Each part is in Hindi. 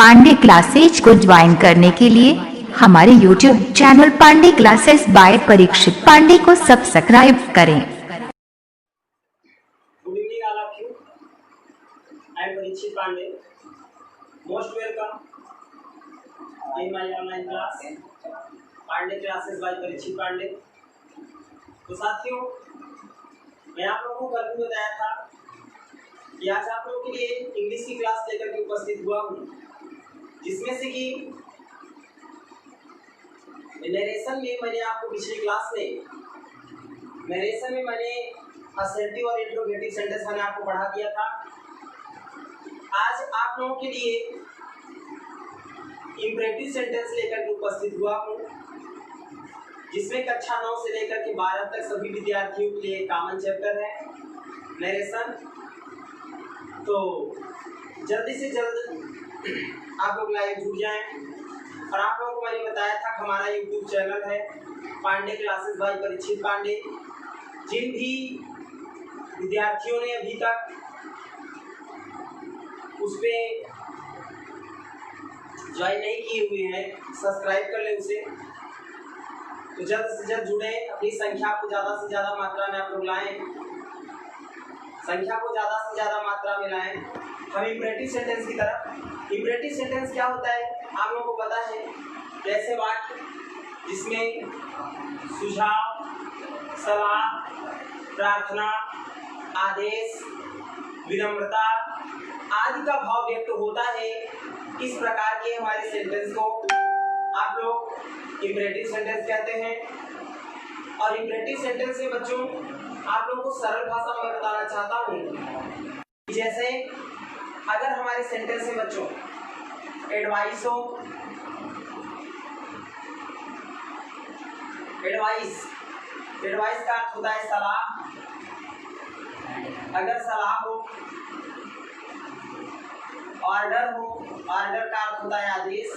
पांडे क्लासेज को ज्वाइन करने के लिए हमारे YouTube channel Pandey classes by Parikshit Pandey को सब्सक्राइब करें। Good evening all of you. I am Parikshit Pandey. Most welcome in my online class Pandey classes by Parikshit Pandey. तो साथियों, मैं आप लोगों को कल भी बताया था कि आज आप लोगों के लिए इंग्लिश की क्लास लेकर के उपस्थित हुआ हूँ, जिसमें से कि नरेशन में मैंने आपको पिछली क्लास में नरेशन में मैंने असर्टिव और इंट्रोगेटिव सेंटेंस मैंने आपको पढ़ा दिया था। आज आप लोगों के लिए इंपरेटिव सेंटेंस लेकर के उपस्थित हुआ हूँ, जिसमें कक्षा 9 से लेकर के 12 तक सभी विद्यार्थियों के लिए कॉमन चैप्टर है नरेशन। तो जल्दी से जल्द आप लोग लाइव जुड़ जाएं। और आप लोगों को मैंने बताया था हमारा यूट्यूब चैनल है पांडे क्लासेस बाय परीक्षित पांडे। जिन भी विद्यार्थियों ने अभी तक उस पर ज्वाइन नहीं किए हुए हैं, सब्सक्राइब कर ले उसे। तो जल्द से जल्द जुड़े, अपनी संख्या को ज़्यादा से ज़्यादा मात्रा में आप लोग लाएं, संख्या को ज़्यादा से ज़्यादा मात्रा में लाएं। हम इंपरेटिव सेंटेंस की तरफ। इंपरेटिव सेंटेंस क्या होता है आप लोगों को पता है? ऐसे वाक्य जिसमें सुझाव, सलाह, प्रार्थना, आदेश, विनम्रता आदि का भाव व्यक्त होता है। इस प्रकार के हमारे सेंटेंस को आप लोग इंपरेटिव सेंटेंस कहते हैं। और इंपरेटिव सेंटेंस में बच्चों आप लोगों को सरल भाषा में बताना चाहता हूँ। जैसे अगर हमारे सेंटेंस में बच्चों एडवाइस हो, एडवाइस का अर्थ होता है सलाह। अगर सलाह हो, ऑर्डर हो, ऑर्डर का अर्थ होता है आदेश।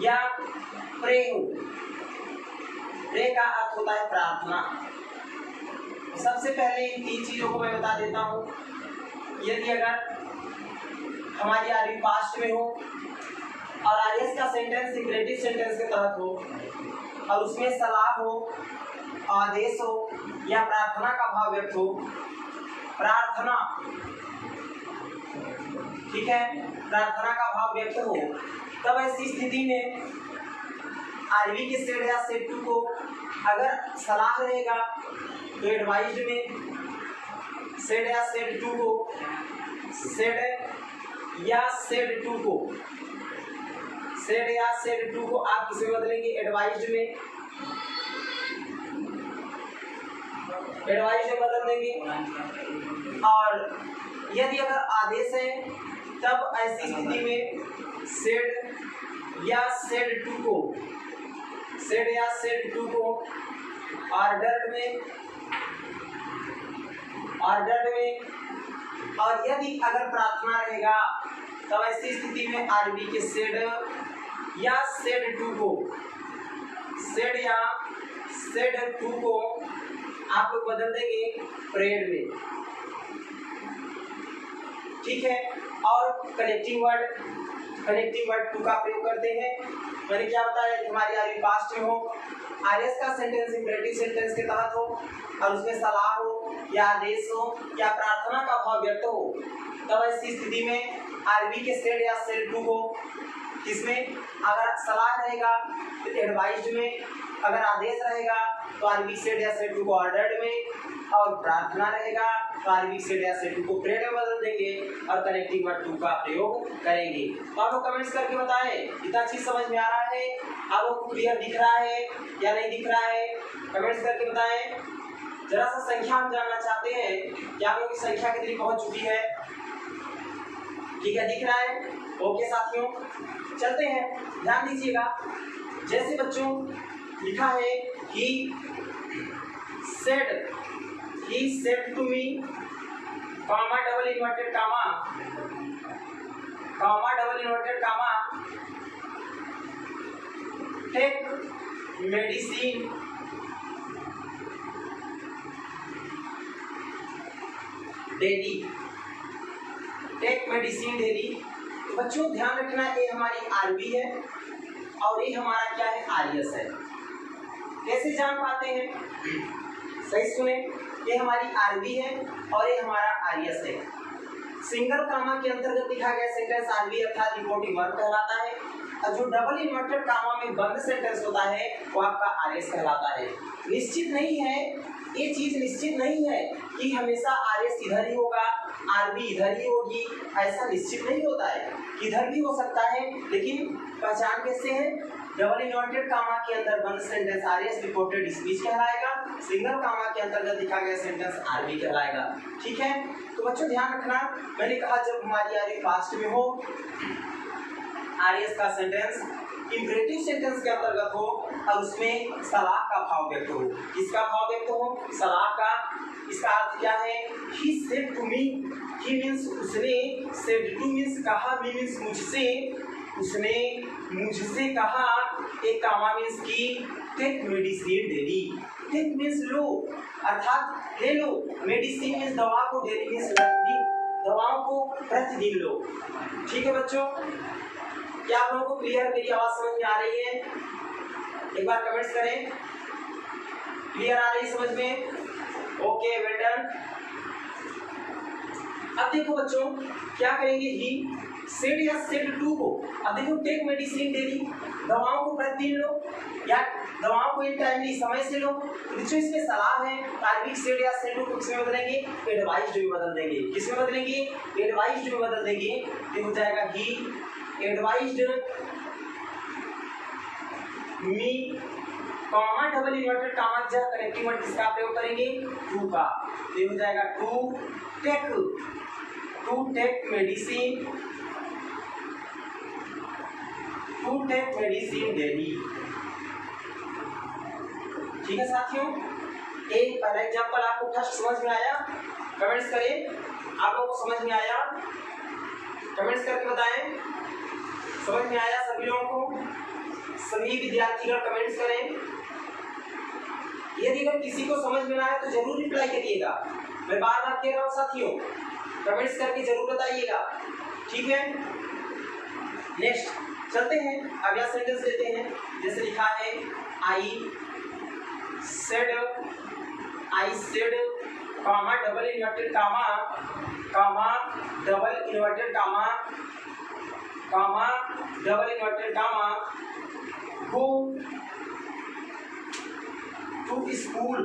या प्रे हो, प्रे का अर्थ होता है प्रार्थना। सबसे पहले इन 3 चीजों को मैं बता देता हूँ। यदि अगर हमारी आरबी पास्ट में हो और आरएस का सेंटेंस इंपरेटिव सेंटेंस के तहत हो और उसमें सलाह हो, आदेश हो या प्रार्थना का भाव व्यक्त हो, प्रार्थना, ठीक है, प्रार्थना का भाव व्यक्त हो, तब ऐसी स्थिति में आरबी के सेड या सेड टू को अगर सलाह रहेगा तो एडवाइज्ड में सेड या सेड टू को, सेड या सेड टू को, सेड या सेड टू को आप किसे बदलेंगे? एडवाइज्ड में, एडवाइज्ड में बदल देंगे। और यदि अगर आदेश है तब ऐसी स्थिति में सेड या सेड टू को, सेड या सेड टू को ऑर्डर्ड में, ऑर्डर्ड में। और यदि अगर प्रार्थना रहेगा तब ऐसी स्थिति में आरबी के सेड या सेड टू को, सेड या सेड टू को आप लोग बदल देंगे प्रेड में, ठीक है। और कनेक्टिंग वर्ड टू का प्रयोग करते हैं। मैंने क्या बताया? हमारी आरबी पास्ट में हो, आरएस का सेंटेंस इंपरेटिव सेंटेंस के तहत हो और उसमें सलाह हो या आदेश हो या प्रार्थना का भाव व्यक्त हो, तब ऐसी स्थिति में आरबी के सेड या सेड टू को किसमें? अगर सलाह रहेगा तो एडवाइज्ड में, अगर आदेश रहेगा तो आरबी सेड या सेड टू को ऑर्डर्ड में, और प्रार्थना रहेगा तो आरबी सेड या सेड टू को प्रेड में बदल देंगे और कनेक्टिंग वर्ड टू का प्रयोग करेंगे। तो आप लोग कमेंट्स करके बताएं इतना चीज समझ में आ रहा है, आप लोग को क्लियर दिख रहा है या नहीं दिख रहा है? कमेंट्स करके बताएं। जरा सा संख्या हम जानना चाहते हैं कि आप लोगों की संख्या कितनी पहुंच चुकी है। ठीक है, दिख रहा है? ओके साथियों, चलते हैं, ध्यान दीजिएगा। जैसे बच्चों लिखा है he said to me, comma double inverted comma, comma double inverted comma, take medicine daily, take medicine daily. बच्चों ध्यान रखना, ये हमारी आरबी है और ये हमारा क्या है, आरएस है। कैसे जान पाते हैं, सही सुने, ये हमारी आरबी है और ये हमारा आरएस है। सिंगल कामा के अंतर्गत लिखा गया सेंटेंस आरबी अर्थात रिपोर्टिंग वर्ब कहलाता है, और जो डबल इन्वर्टेड कामा में बंद सेंटेंस होता है वो आपका आरएस कहलाता है। निश्चित नहीं है, ये चीज निश्चित नहीं है कि हमेशा आरएस इधर ही होगा, आरबी इधर ही होगी, ऐसा निश्चित नहीं होता है, इधर भी हो सकता है, लेकिन पहचान कैसे है, डबल इन्वर्टेड कामा के अंदर बंद सेंटेंस आरएस रिपोर्टेड स्पीच कहलाएगा, सिंगल कामा के अंतर्गत लिखा गया सेंटेंस आरबी कहलाएगा। ठीक है, तो बच्चों ध्यान रखना, मैंने कहा जब हमारी आरबी फास्ट में हो, आरएस का सेंटेंस इंपरेटिव सेंटेंस के अंतर्गत हो और उसमें सलाह का भाव व्यक्त हो। किसका भाव व्यक्त हो, सलाह का। इसका अर्थ क्या है, he said to me, he means उसने, said to means कहा, me means मुझसे, उसने मुझसे कहा, एक कामा मीन्स की take medicine daily, take means लो अर्थात ले लो, मेडिसिन मीन्स दवा को, डेली मीन्स प्रतिदिन, दवाओं को प्रतिदिन लो। ठीक है बच्चों, क्या आप लोगों को क्लियर, मेरी आवाज समझ में आ रही है? एक बार कमेंट्स करें, क्लियर आ रही है समझ में? Okay, well done. अब देखो बच्चों क्या करेंगे, ही सेड या सेड टू को, अब देखो टेक मेडिसिन डेली, दवाओं को प्रतिदिन लो या दवाओं को एक टाइमली समय से लो। तो बच्चों इसमें सलाह है, आरबी सेड या सेड टू को किसमें बदलेंगे, एडवाइज्ड में बदल देंगे। किसमें बदलेंगे, एडवाइज्ड में बदल देंगे। तो हो जाएगा ही एडवाइज्ड मी, कॉमा डबल इन्वर्टेड कामा की जगह कनेक्टिंग वर्ड किसका प्रयोग करेंगे, टू का। तो हो जाएगा to take medicine, to take medicine daily. ठीक है साथियों, एक पहला एग्जांपल आपको फर्स्ट समझ में आया? कमेंट्स करें, आप लोगों को समझ में आया? कमेंट्स करके बताएं, समझ में आया सभी लोगों को? सभी विद्यार्थीगण कमेंट्स करें। यदि अगर किसी को समझ में ना आए तो जरूर रिप्लाई करिएगा, मैं बार बार कह रहा हूँ साथियों, कमेंट्स करके जरूर बताइएगा। ठीक है, नेक्स्ट चलते हैं, अगला सेंटेंस लेते हैं। जैसे लिखा है I said comma double inverted comma, comma double inverted comma, comma double inverted comma, go to school,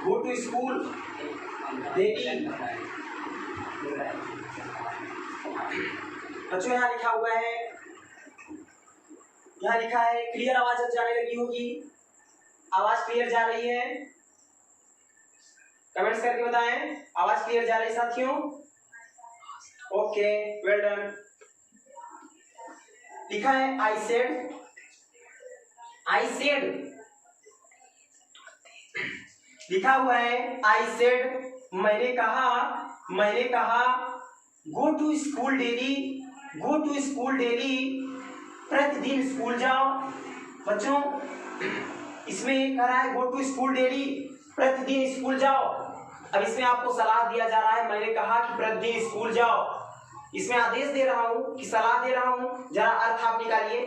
go to school daily। बच्चों यहाँ लिखा हुआ है, यहाँ लिखा है क्लियर आवाज जाने लगी होगी, आवाज क्लियर जा रही है? कमेंट्स करके बताएं, आवाज क्लियर जा रही है साथियों? Okay, well done. लिखा है आई सेड लिखा हुआ है आई सेड, मैंने कहा गो टू स्कूल डेली, प्रतिदिन स्कूल जाओ। बच्चों इसमें कह रहा है गो टू स्कूल डेली, प्रतिदिन स्कूल जाओ। अब इसमें आपको सलाह दिया जा रहा है, मैंने कहा कि प्रतिदिन स्कूल जाओ, इसमें आदेश दे रहा हूं कि सलाह दे रहा हूं, जरा अर्थ आप निकालिए।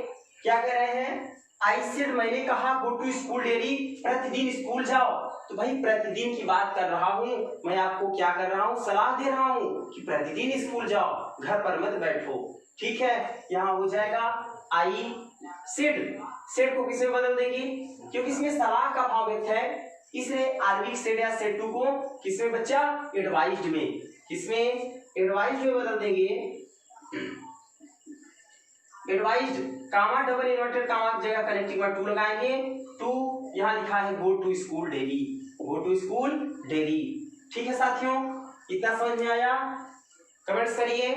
क्या कह रहे हैं, आई सेड मैंने कहा गो टू स्कूल डेली, प्रतिदिन स्कूल जाओ। तो भाई प्रतिदिन की बात कर रहा हूं मैं, आपको क्या कर रहा हूं, सलाह दे रहा हूं कि प्रतिदिन स्कूल जाओ, घर पर मत बैठो। ठीक है, यहाँ हो जाएगा आई सेड को किसमें बदल देंगे, क्योंकि इसमें सलाह का भाव व्यक्त है, इसलिए आरबी सेड या सेड टू को किसमें बच्चा, एडवाइज्ड में, किसमें, एडवाइज्ड में बदल देंगे। Advised comma double inverted comma की जगह कनेक्टिंग वर्ड टू लगाएंगे। टू यहाँ लिखा है go to school daily, go to school daily. ठीक है साथियों, इतना समझ में आया? कमेंट्स करिए,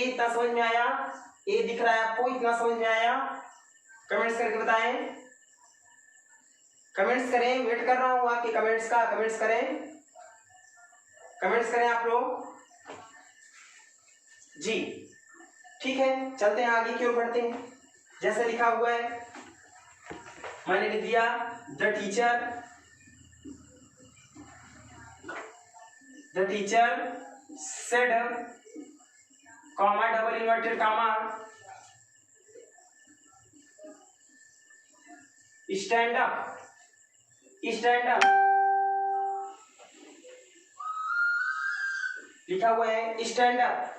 इतना समझ में आया? ए दिख रहा है आपको, इतना समझ में आया? कमेंट्स करके बताएं, कमेंट्स करें, वेट कर रहा हूं आपके कमेंट्स का। कमेंट्स करें आप लोग जी। ठीक है, चलते हैं आगे की ओर बढ़ते हैं। जैसे लिखा हुआ है, मैंने लिख दिया the teacher the teacher said comma double inverted comma stand up लिखा हुआ है स्टैंड अप।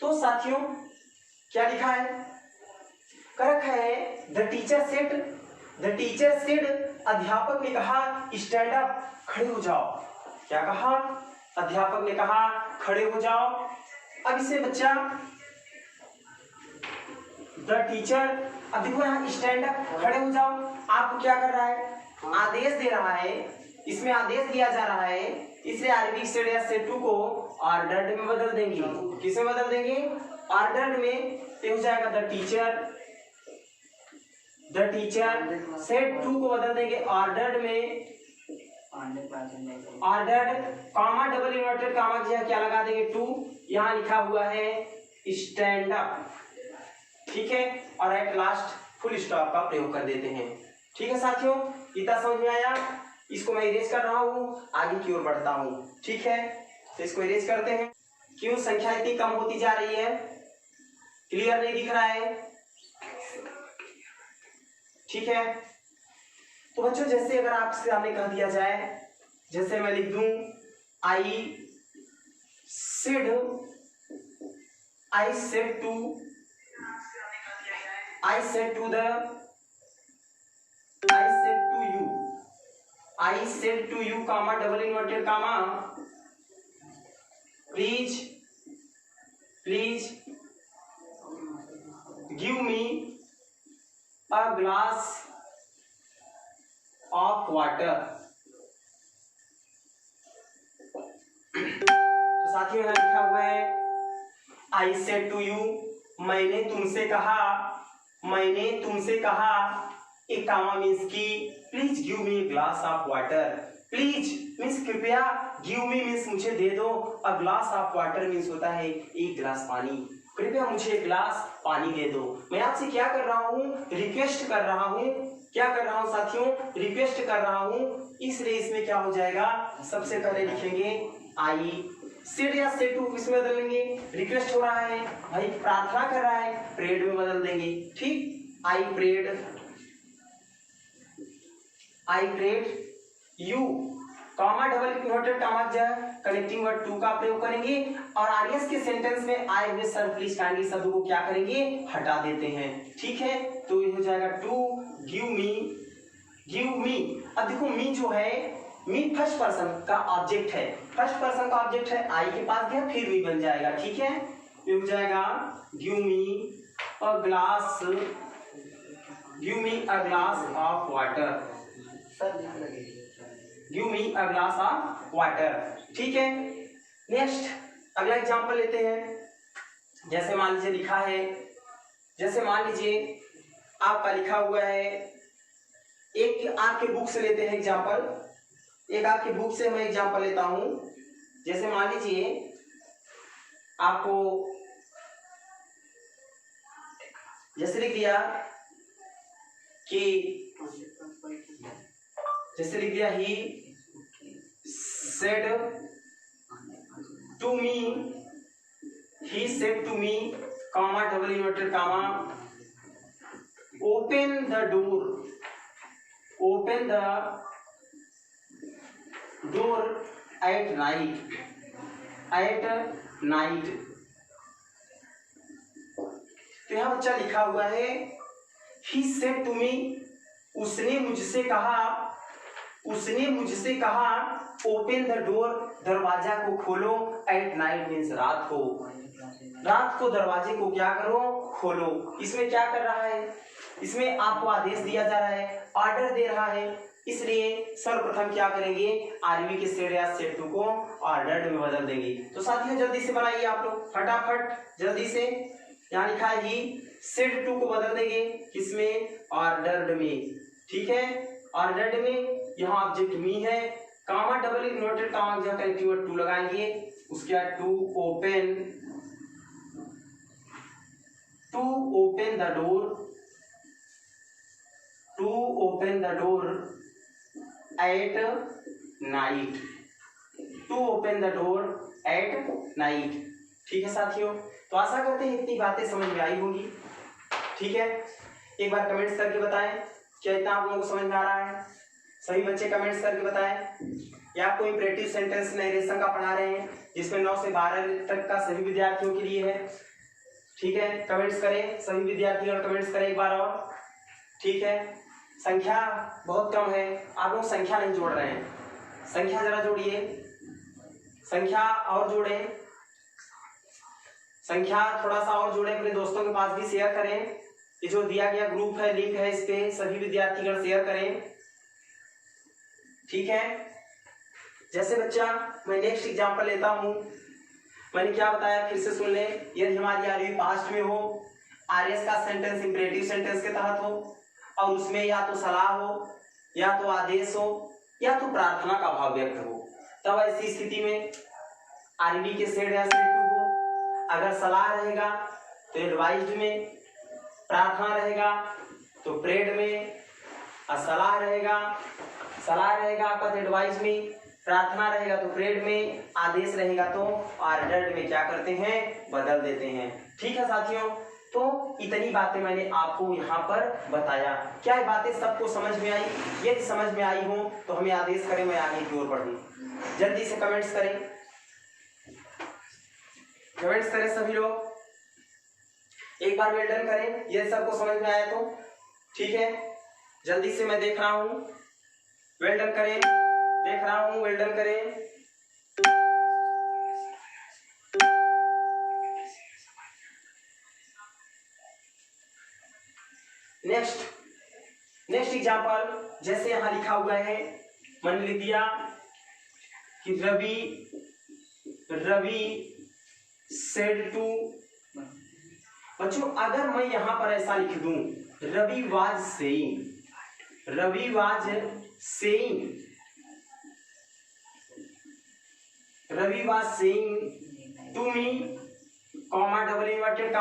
तो साथियों क्या लिखा है, कर रखा है द टीचर सेड अध्यापक ने कहा स्टैंड अप खड़े हो जाओ। क्या कहा, अध्यापक ने कहा खड़े हो जाओ। अब इसे बच्चा द टीचर, अब देखो यहाँ स्टैंड अप खड़े हो जाओ, आपको क्या कर रहा है, आदेश दे रहा है, इसमें आदेश दिया जा रहा है, इसलिए आरबी सेड या सेड टू को ऑर्डर्ड में बदल देंगे। किसमें बदल देंगे, ऑर्डर्ड में। ये हो जाएगा द टीचर सेड टू को बदल देंगे ऑर्डर्ड में, ordered comma double inverted comma की जगह क्या लगा देंगे टू, यहाँ लिखा हुआ है स्टैंड अप, ठीक है, और एट लास्ट फुल स्टॉप का प्रयोग कर देते हैं। ठीक है साथियों, इतना समझ में आया। इसको मैं इरेज कर रहा हूँ, आगे की ओर बढ़ता हूँ। ठीक है, तो इसको इरेज करते हैं। क्यों संख्या इतनी कम होती जा रही है, क्लियर नहीं दिख रहा है, ठीक है। तो बच्चों जैसे अगर आपसे सामने कह दिया जाए, जैसे मैं लिख दूं I said to you comma double inverted comma please give me a glass of water. तो साथियों यहां लिखा हुआ है आई सेड टू यू, मैंने तुमसे कहा, एक कामा मीन्स की please give me glass of water. Please means कृपया, गिव मी मीन्स मुझे दे दो, अ ग्लास ऑफ वाटर मीन्स होता है एक गिलास पानी। कृपया मुझे एक गिलास पानी दे दो। मैं आपसे क्या कर रहा हूँ, रिक्वेस्ट कर रहा हूँ। क्या कर रहा हूँ साथियों, रिक्वेस्ट कर रहा हूँ। इसलिए इसमें क्या हो जाएगा, सबसे पहले लिखेंगे आई सेड या सेड टू, इसमें बदल लेंगे, रिक्वेस्ट हो रहा है भाई, प्रार्थना कर रहा है, प्रेड में बदल देंगे। ठीक, I prayed you comma double inverted comma connecting word to का प्रयोग करेंगे, और आरएस के सेंटेंस में आए हुए सर प्लीज काइंडली शब्द को क्या करेंगे, हटा देते हैं। ठीक है, तो ये हो जाएगा टू गिव मी। अब देखो मी जो है, मी फर्स्ट पर्सन का ऑब्जेक्ट है, आई के पास गया फिर मी बन जाएगा। ठीक है, ये हो जाएगा give me a glass of water. Give me a glass of water. ठीक है, नेक्स्ट अगला एग्जांपल लेते हैं। जैसे मान लीजिए लिखा है, मान लीजिए आपका लिखा हुआ है, एक आपके बुक से लेते हैं एग्जांपल, एक आपकी बुक से मैं एग्जांपल लेता हूं। जैसे मान लीजिए आपको जैसे लिख दिया कि, जैसे लिख दिया he said to me comma double inverted comma open the door at night. तो यहां बच्चा लिखा हुआ है ही सेड टू मी, उसने मुझसे कहा ओपन द डोर, दरवाजा को खोलो, एट नाइट मीन्स रात को दरवाजे को क्या करो, खोलो। इसमें क्या कर रहा है, इसमें आपको आदेश दिया जा रहा है, ऑर्डर दे रहा है, इसलिए सर्वप्रथम क्या करेंगे, आरबी के सेड या सेड टू को ऑर्डर्ड में बदल देंगे। तो साथियों जल्दी से बनाइए आप लोग, फटाफट जल्दी से। यहाँ लिखा है ही सेड टू को बदल देंगे किसमें, ऑर्डर्ड में। ठीक है, ऑर्डर्ड में यहाँ ऑब्जेक्ट मी है, कामा डबल इन्वर्टेड कामा जहाँ कनेक्टिंग वर्ड टू लगाएंगे, उसके बाद to open the door at night. To open the door at night. ठीक है साथियों, तो आशा करते हैं इतनी बातें समझ में आई होंगी। ठीक है, एक बार कमेंट्स करके बताएं क्या इतना आप लोगों को समझ में आ रहा है। सभी बच्चे कमेंट्स करके बताएं। या कोई इंपरेटिव सेंटेंस नरेशन का पढ़ा रहे हैं जिसमें 9 से 12 तक का सभी विद्यार्थियों के लिए है। ठीक है, कमेंट्स करें सभी विद्यार्थी और कमेंट्स करें एक बार और। ठीक है, संख्या बहुत कम है, आप लोग संख्या नहीं जोड़ रहे हैं, संख्या जरा जोड़िए, संख्या और जोड़ें, संख्या थोड़ा सा और जोड़ें, अपने दोस्तों के पास भी शेयर करें। ये जो दिया गया ग्रुप है, लिंक है, इस पे सभी विद्यार्थीगण शेयर करें। ठीक है, जैसे बच्चा मैं नेक्स्ट एग्जांपल लेता हूं, मैंने क्या बताया फिर से सुन ले। यदि हमारी आरवी पास्ट में हो, आरएस का सेंटेंस इंपरेटिव सेंटेंस के तहत हो और उसमें या तो सलाह हो, या तो आदेश हो, या तो प्रार्थना का भाव व्यक्त हो, तब ऐसी स्थिति में आरवी के सेड या सेड टू को अगर सलाह रहेगा तो एडवाइज्ड में, प्रार्थना रहेगा तो प्रेड में, और सलाह रहेगा आपका एडवाइस में, प्रार्थना रहेगा तो प्रेड में, आदेश रहेगा तो ऑर्डर्ड में क्या करते हैं, बदल देते हैं। ठीक है साथियों, तो इतनी बातें मैंने आपको यहाँ पर बताया। क्या ये बातें सबको समझ में आई? यदि समझ में आई हो तो हमें आदेश करें, मैं आगे की ओर बढ़ूं। जल्दी से कमेंट्स करें, कमेंट्स करें सभी लोग, एक बार वेल डन करें ये सबको समझ में आया तो। ठीक है, जल्दी से मैं देख रहा हूं, वेल डन करें, देख रहा हूं, वेल डन करें। नेक्स्ट एग्जांपल, जैसे यहां लिखा हुआ है, मैंने लिख दिया कि रवि सेड टू। बच्चों अगर मैं यहां पर ऐसा लिख दूं, Ravi was saying to me, comma double inverted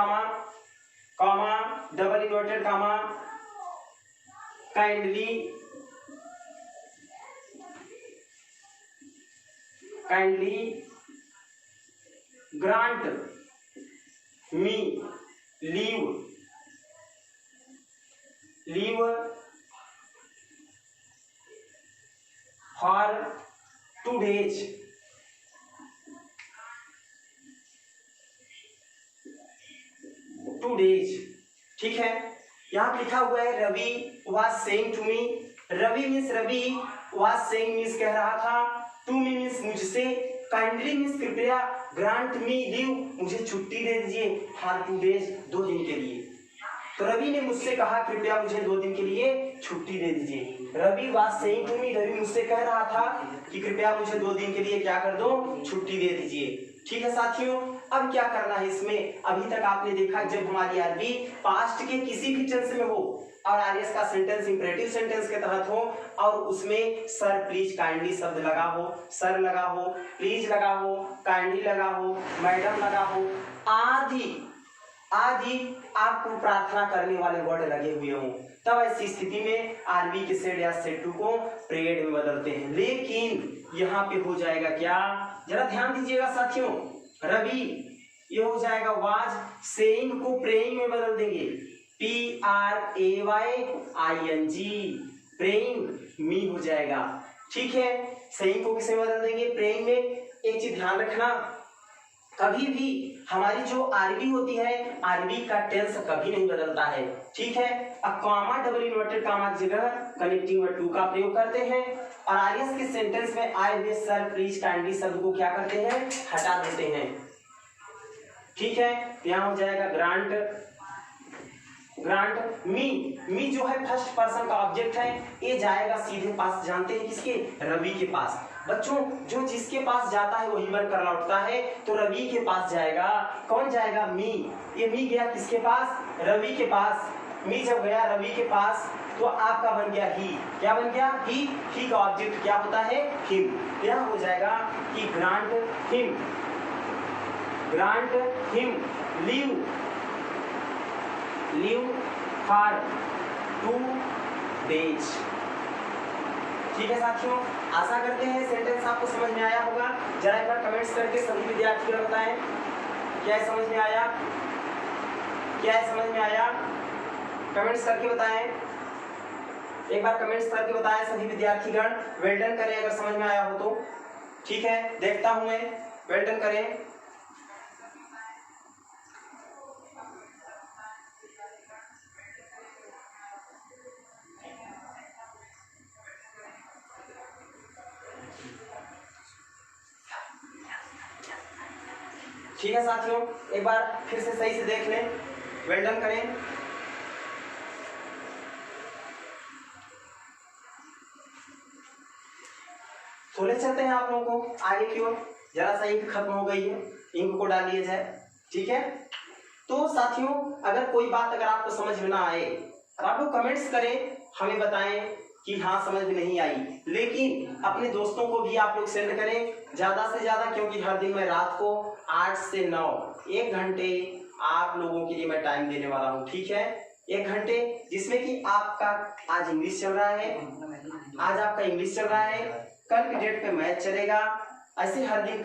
comma kindly grant me leave for 2 days। ठीक है, यहाँ लिखा हुआ है Ravi was saying to me. Ravi was saying means कह रहा था, टू मी मीन्स मुझसे, काइंडली मीन्स कृपया, ग्रांट मी लीव मुझे छुट्टी दे दीजिए, फॉर 2 days 2 दिन के लिए। तो रवि ने मुझसे कहा कृपया मुझे 2 दिन के लिए छुट्टी दे दीजिए। Ravi was saying to me, Ravi मुझसे कह रहा था कि कृपया मुझे 2 दिन के लिए क्या कर दो, छुट्टी दे दीजिए। ठीक है साथियों, अब क्या करना है इसमें, अभी तक आपने देखा जब हमारी आरवी पास्ट के किसी भी टेंस में हो और आरएस का सेंटेंस इंपरेटिव सेंटेंस के तहत हो और उसमें सर प्लीज काइंडली शब्द लगा हो, सर लगा हो, प्लीज लगा हो, काइंडली लगा हो, मैडम लगा हो, आदि आपको प्रार्थना करने वाले वर्ड लगे हुए हों, तब ऐसी स्थिति में आरवी के सेड या सेड टू को प्रेड में बदलते हैं। लेकिन यहाँ पे हो जाएगा क्या, जरा ध्यान दीजिएगा साथियों, रवि ये हो जाएगा वाज, सेइंग को प्रेइंग में बदल देंगे, PRAYING, प्रेइंग मी हो जाएगा। ठीक है, सेइंग को किसे बदल देंगे, प्रेइंग में। एक चीज ध्यान रखना, कभी भी हमारी जो आरवी होती है, आरवी का टेंस कभी नहीं बदलता है। ठीक है, अब कॉमा डबल इन्वर्टेड कॉमा की जगह कनेक्टिंग वर्ड टू का प्रयोग करते हैं और आरएस के सेंटेंस में I wish sir please kindly शब्द को क्या करते हैं, हटा देते हैं। ठीक है, यहाँ हो जाएगा ग्रांट मी जो है फर्स्ट पर्सन का ऑब्जेक्ट है, ये जाएगा सीधे पास, जानते हैं किसके, रवि के पास। बच्चों जो जिसके पास जाता है वही बनकर लौटता है, तो रवि के पास जाएगा, कौन जाएगा, मी। ये मी गया किसके पास, रवि के पास। मी जब गया रवि के पास तो आपका बन गया ही, क्या बन गया, ही का ऑब्जेक्ट क्या होता है, हिम। यह हो जाएगा कि grant him leave for 2 days। ठीक है साथियों, आशा करते हैं सेंटेंस आपको समझ में आया होगा। जरा एक बार कमेंट्स करके सभी विद्यार्थियों बताएं क्या समझ में आया, क्या समझ में आया, कमेंट्स करके बताएं। एक बार कमेंट्स करके बताएं सभी विद्यार्थीगण, वेल डन करें अगर समझ में आया हो तो। ठीक है, देखता हूं मैं, वेल डन करें। ठीक है साथियों, एक बार फिर से सही से देख लें, वेल डन करें। तो ले चलते हैं आप लोगों को आगे की ओर। जरा सा इंक खत्म हो गई है, इंक को डाल लिया जाए। ठीक है, तो साथियों अगर कोई बात अगर आपको समझ में ना आए तो आप लोग कमेंट्स करें, हमें बताएं कि हाँ समझ में नहीं आई, लेकिन अपने दोस्तों को भी आप लोग सेंड करें ज्यादा से ज्यादा, क्योंकि हर दिन मैं रात को 8 से 9 1 घंटे आप लोगों के लिए मैं टाइम देने वाला हूँ। ठीक है, 1 घंटे, जिसमें कि आपका आज इंग्लिश चल रहा है, आज आपका इंग्लिश चल रहा है, कल की डेट पे मैथ चलेगा। ऐसे हर दिन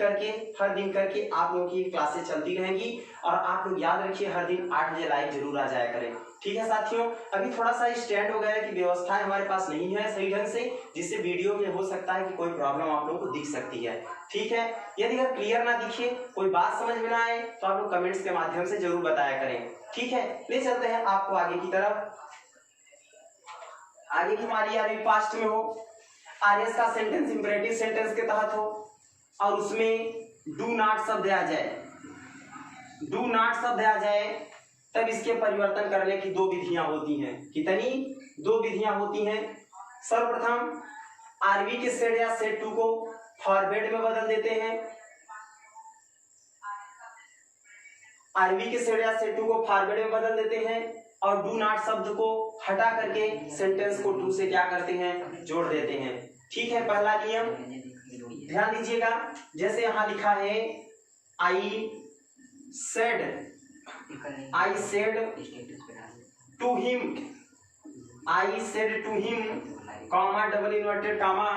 करके आप लोगों की क्लासेस चलती रहेंगी। और आप लोग याद रखिए हर दिन 8 बजे लाइव जरूर आ जाया करें। ठीक है साथियों, अभी थोड़ा सा स्टैंड वगैरह की व्यवस्थाएं हमारे पास नहीं है सही ढंग से, जिससे वीडियो में हो सकता है कि कोई प्रॉब्लम आप लोगों को दिख सकती है। ठीक है, यदि अगर क्लियर ना दिखे, कोई बात समझ में ना आए, तो आप लोग कमेंट्स के माध्यम से जरूर बताया करें। ठीक है, ले चलते हैं आपको आगे की तरफ। आगे की हमारी यार पास्ट में हो, आरएस का सेंटेंस इंपरेटिव सेंटेंस के तहत हो और उसमें डू नॉट शब्द आ जाए, डू नॉट शब्द आ जाए, तब इसके परिवर्तन करने की 2 विधियां होती हैं। कितनी? 2 विधियां होती हैं। सर्वप्रथम आरवी के सेड या सेड टू को फॉरवर्ड में बदल देते हैं, आरवी के सेड या सेड टू को फॉरवर्ड में बदल देते हैं और डू नॉट शब्द को हटा करके सेंटेंस को टू से क्या करते हैं, जोड़ देते हैं। ठीक है, पहला नियम ध्यान दीजिएगा, जैसे यहां लिखा है I said to him, I said to him, comma double inverted comma,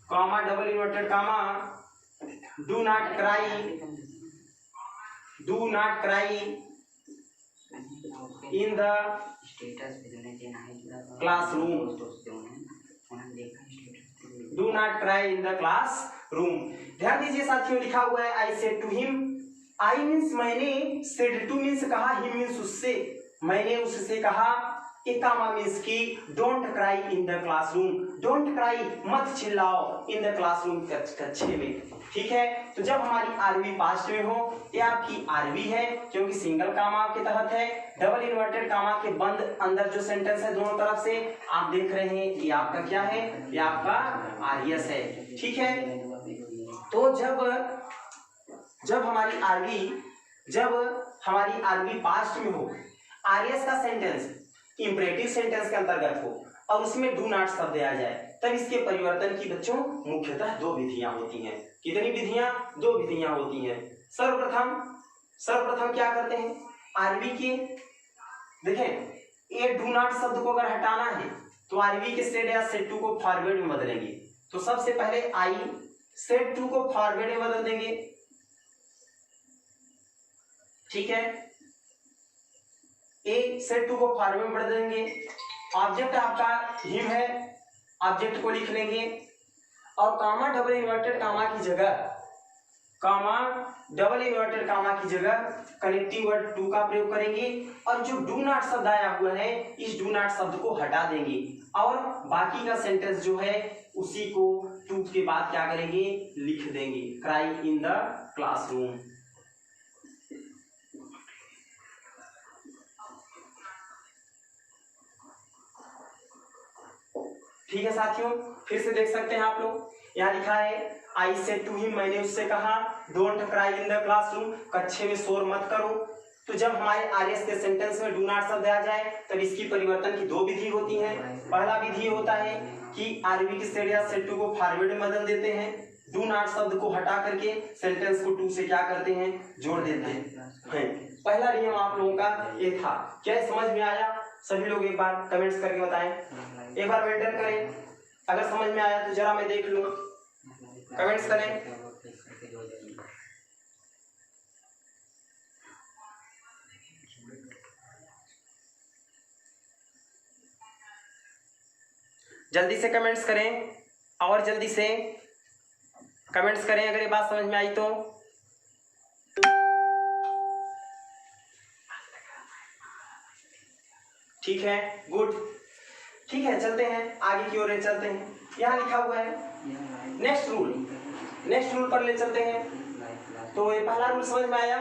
comma double inverted comma, do not cry, do not cry in the classroom, do not cry in the class room. ध्यान दीजिए साथियों, लिखा हुआ है I said to him, I means मैंने, सेड टू मीन्स कहा, हिम मीन्स उससे, मैंने उससे कहा, कामा मीन्स की don't cry in the classroom, don't cry मत चिल्लाओ इन द क्लासरूम कक्षे में। ठीक है, तो जब हमारी आरवी पास्ट में हो, ये आपकी आरवी है क्योंकि सिंगल कामा के तहत है, डबल इन्वर्टेड कामा के बंद अंदर जो सेंटेंस है दोनों तरफ से आप देख रहे हैं, ये आपका क्या है, ये आपका आरएस है। ठीक है, तो जब हमारी आरवी पास्ट में हो, आरएस का सेंटेंस इंपरेटिव सेंटेंस के अंतर्गत हो और उसमें डू नॉट शब्द आ जाए, तब इसके परिवर्तन की बच्चों मुख्यतः 2 विधियां होती हैं। कितनी विधियां? 2 विधियां होती हैं। सर्वप्रथम क्या करते हैं, आरवी के, देखें, ये डू नॉट शब्द को अगर हटाना है तो आरवी के सेड या सेड टू को फॉरवर्ड में बदलेंगे। तो सबसे पहले आई सेड टू को फॉरवर्ड में बदल देंगे। ठीक है, ए सेड टू को फॉरवर्ड में बदल देंगे। ऑब्जेक्ट आपका हिम है, ऑब्जेक्ट को लिख लेंगे और कामा डबल इन्वर्टेड कामा की जगह, कामा डबल इन्वर्टेड कामा की जगह कनेक्टिंग वर्ड टू का प्रयोग करेंगे और जो डू नॉट शब्द आया हुआ है इस डू नॉट शब्द को हटा देंगे और बाकी का सेंटेंस जो है उसी को टू के बाद क्या करेंगे, लिख देंगे, क्राई इन द क्लासरूम। ठीक है साथियों, फिर से देख सकते हैं आप लोग, यहाँ लिखा है आई सेड टू हिम, मैंने उससे कहा, don't cry in the classroom, कक्षे में शोर मत करो। तो जब हमारे आरएस के सेंटेंस में डू नॉट शब्द आ जाए तब इसकी परिवर्तन की 2 विधि होती हैं। पहला विधि होता है कि आरवी की सेड या सेड टू को फॉरवर्ड में बदल देते हैं, डू नॉट शब्द को हटा करके सेंटेंस को टू से क्या करते हैं, जोड़ देते हैं। पहला नियम आप लोगों का ये था। क्या समझ में आया? सभी लोग एक बार कमेंट्स करके बताएं, एक बार मेंटेन करें, अगर समझ में आया तो जरा मैं देख लूं, कमेंट्स करें। जल्दी से कमेंट्स करें और जल्दी से कमेंट्स करें अगर ये बात समझ में आई तो। ठीक है, गुड। ठीक है, चलते हैं आगे की ओर चलते हैं। यहाँ लिखा हुआ है नेक्स्ट रूल पर ले चलते हैं। तो ये पहला रूल समझ में आया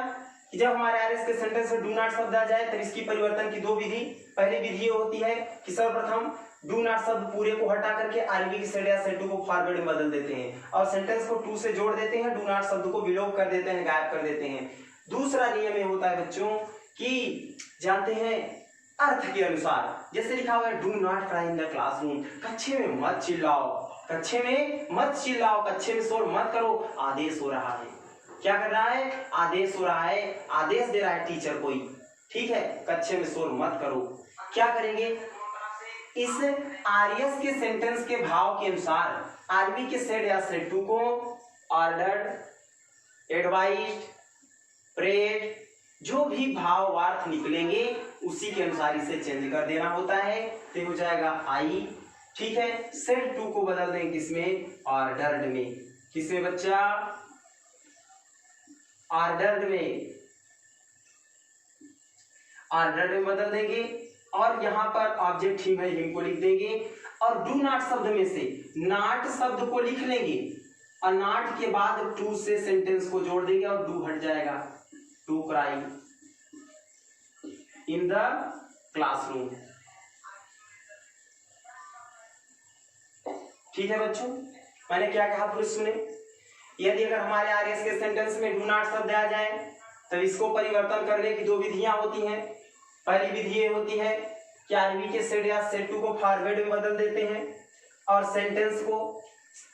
कि जब हमारे आरएस के सेंटेंस में डू नॉट शब्द आ जाए तब इसकी परिवर्तन की दो विधि। पहली विधि ये होती है कि सर्वप्रथम डू नॉट शब्द पूरे को हटा करके आरबी की सेड या सेड टू को फॉरवर्ड में बदल देते हैं और सेंटेंस को टू से जोड़ देते हैं, डू नॉट शब्द को विलोप कर देते हैं, गायब कर देते हैं। दूसरा नियम ये होता है बच्चों कि जानते हैं अर्थ के अनुसार, जैसे लिखा हुआ है do not cry in the classroom, कक्षे में मत चिल्लाओ, कक्षे में मत चिल्लाओ, कक्षे में शोर मत करो, आदेश हो रहा है। क्या कर रहा है? आदेश हो रहा है, आदेश दे रहा है टीचर कोई, ठीक है, कक्षे में शोर मत करो। क्या करेंगे? इस आरएस के सेंटेंस के भाव के अनुसार आरबी के सेड या सेड टू को ऑर्डर्ड, एडवाइज्ड, प्रेड, जो भी भावार्थ निकलेंगे उसी के अनुसार इसे चेंज कर देना होता है। तो हो जाएगा आई, ठीक है। सेड टू को बदल देंगे किसमें? ऑर्डर्ड में। किसमें बच्चा? ऑर्डर्ड में, ऑर्डर्ड में बदल देंगे और यहां पर ऑब्जेक्ट हिम है, हिम को लिख देंगे और डू नॉट शब्द में से नॉट शब्द को लिख लेंगे और नॉट के बाद टू से सेंटेंस को जोड़ देंगे और डू हट जाएगा, to cry in the classroom. ठीक है बच्चों, मैंने क्या कहा पूरे सुने। यदि अगर हमारे आरएस के सेंटेंस में डू नॉट शब्द आ जाए तो इसको परिवर्तन करने की दो विधियां होती हैं। पहली विधि ये होती है कि आरबी के सेड या सेड टू को फॉरवर्ड में बदल देते हैं और सेंटेंस को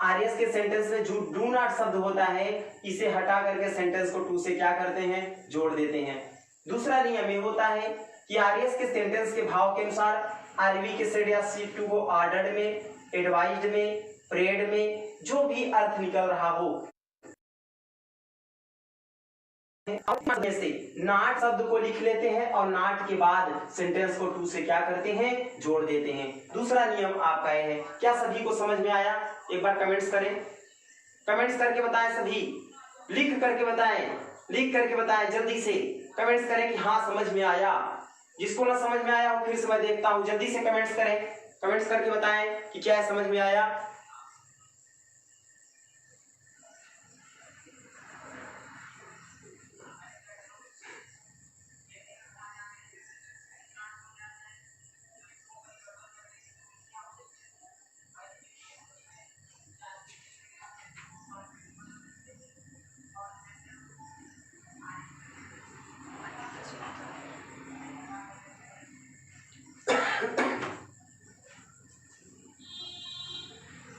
आरएस के सेंटेंस में जो डू नॉट शब्द होता है इसे हटा करके सेंटेंस को टू से क्या करते हैं? जोड़ देते हैं। दूसरा नियम ये होता है कि आरएस के सेंटेंस के भाव के अनुसार आरबी के सेड या सेड टू को ऑर्डर्ड में, एडवाइज्ड में, प्रेड में जो भी अर्थ निकल रहा हो से नॉट शब्द को लिख लेते हैं और नॉट के बाद सेंटेंस को टू से क्या करते हैं? जोड़ देते हैं। दूसरा नियम आपका यह है। क्या सभी को समझ में आया? एक बार कमेंट्स करें, कमेंट्स करके बताएं सभी, लिख करके बताएं, लिख करके बताएं, जल्दी से कमेंट्स करें कि हाँ समझ में आया। जिसको ना समझ में आया हो फिर से मैं देखता हूं, जल्दी से कमेंट्स करें, कमेंट्स करके बताएं कि क्या है, समझ में आया।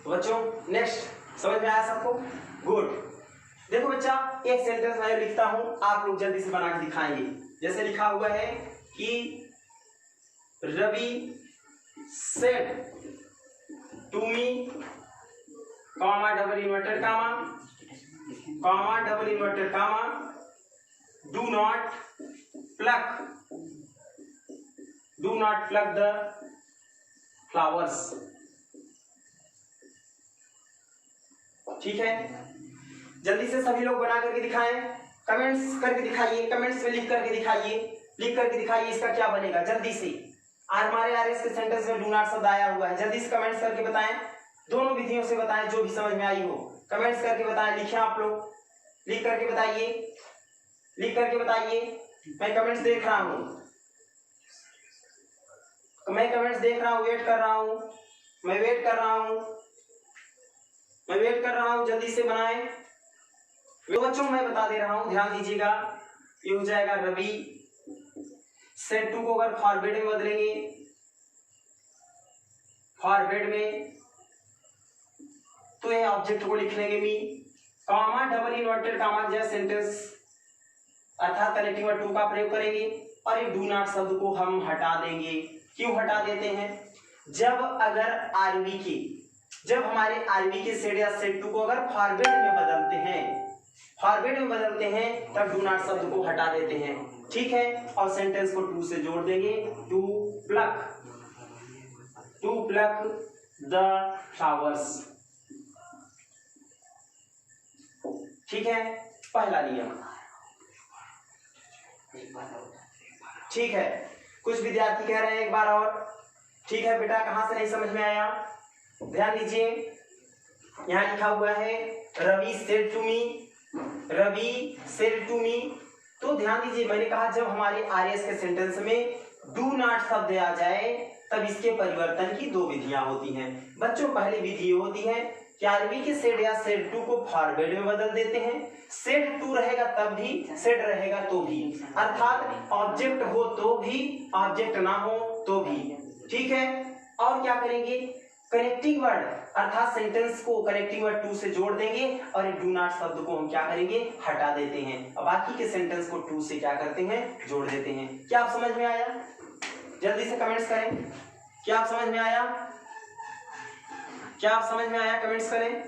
बच्चों नेक्स्ट समझ में आया सबको? गुड। देखो बच्चा, एक सेंटेंस मैं लिखता हूं, आप लोग जल्दी से बना के दिखाएंगे। जैसे लिखा हुआ है कि Ravi said to me, comma double inverted comma, comma double inverted comma, do not pluck the flowers. ठीक है, जल्दी से सभी लोग बना करके दिखाएं, कमेंट्स करके दिखाइए, कमेंट्स में लिख करके दिखाइए, लिख करके दिखाइए इसका क्या बनेगा जल्दी से। आज हमारे आरएस के सेंटेंस में डू नॉट शब्द आया हुआ है, जल्दी से कमेंट्स करके बताएं, दोनों विधियों से बताएं, जो भी समझ में आई हो कमेंट्स करके बताएं। लिखें आप लोग, लिख करके बताइए, लिख करके बताइए। मैं कमेंट्स देख रहा हूं, मैं कमेंट्स देख रहा हूं, वेट कर रहा हूं, मैं वेट कर रहा हूं, मैं वेट कर रहा हूं, जल्दी से बनाएं। तो बच्चों मैं बता दे रहा हूं, ध्यान दीजिएगा। ये हो जाएगा रवि सेड टू को अगर फॉरवर्ड में बदलेंगे, फॉरवर्ड में, तो ये ऑब्जेक्ट को लिख लेंगे मी, कॉमा डबल इन्वर्टेड कामा जैसे सेंटेंस अर्थात कनेक्टिंग वर्ड टू का प्रयोग करेंगे और ये डू नॉट शब्द को हम हटा देंगे। क्यों हटा देते हैं? जब अगर आरवी के जब हमारे आरवी के सेट या सेट टू को अगर फॉरवर्ड में बदलते हैं तब डू नॉट शब्द को हटा देते हैं, ठीक है। और सेंटेंस को टू से जोड़ देंगे, टू प्लक द फ्लावर्स, ठीक है, पहला नियम, ठीक है। कुछ विद्यार्थी कह रहे हैं एक बार और, ठीक है बेटा, कहां से नहीं समझ में आया, ध्यान दीजिए। यहां लिखा हुआ है रवि सेड टू मी, तो ध्यान दीजिए, मैंने कहा जब हमारे आरएस के सेंटेंस में डू नॉट शब्द आ जाए तब इसके परिवर्तन की दो विधियां होती हैं बच्चों। पहली विधि होती है कि आरवी के सेड या सेड टू को फॉरवर्ड में बदल देते हैं, सेड टू रहेगा तब भी, सेड रहेगा तो भी, अर्थात ऑब्जेक्ट हो तो भी, ऑब्जेक्ट ना हो तो भी, ठीक है। और क्या करेंगे, कनेक्टिंग वर्ड अर्थात सेंटेंस को कनेक्टिंग वर्ड टू से जोड़ देंगे और डू नॉट शब्द को हम क्या करेंगे, हटा देते हैं, और बाकी के सेंटेंस को टू से क्या करते हैं, जोड़ देते हैं। क्या आप समझ में आया? जल्दी से कमेंट्स करें, क्या आप समझ में आया? क्या आप समझ में आया? कमेंट्स करें,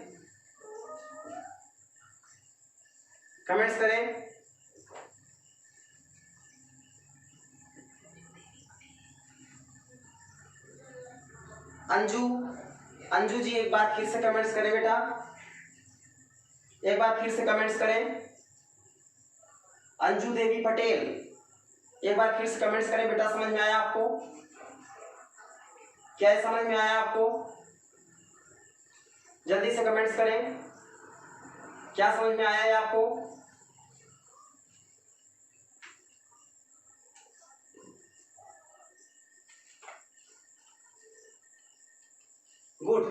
कमेंट्स करें। अंजू जी एक बार फिर से कमेंट्स करें बेटा, एक बार फिर से कमेंट्स करें। अंजू देवी पटेल एक बार फिर से कमेंट्स करें बेटा, समझ में आया आपको? क्या समझ में आया आपको? जल्दी से कमेंट्स करें, क्या समझ में आया है आपको? गुड,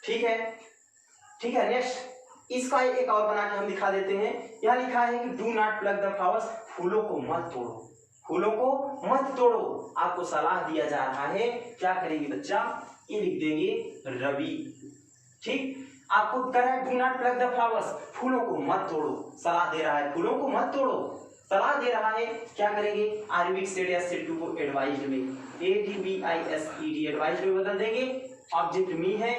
ठीक है, ठीक है। नेक्स्ट इसका एक और बना के हम दिखा देते हैं। यहां लिखा है कि do not plug the flowers, फूलों को मत तोड़ो, फूलों को मत तोड़ो। आपको सलाह दिया जा रहा है, क्या करेंगे बच्चा, ये लिख देंगे रवि, ठीक। आपको कह रहा है do not plug the flowers, फूलों को मत तोड़ो, सलाह दे रहा है, फूलों को मत तोड़ो, सलाह दे रहा है। क्या करेंगे, आरवी सेड या सेड टू को एडवाइज्ड में, ADVISED एडवाइज्ड में बदल देंगे। ऑब्जेक्ट मी है,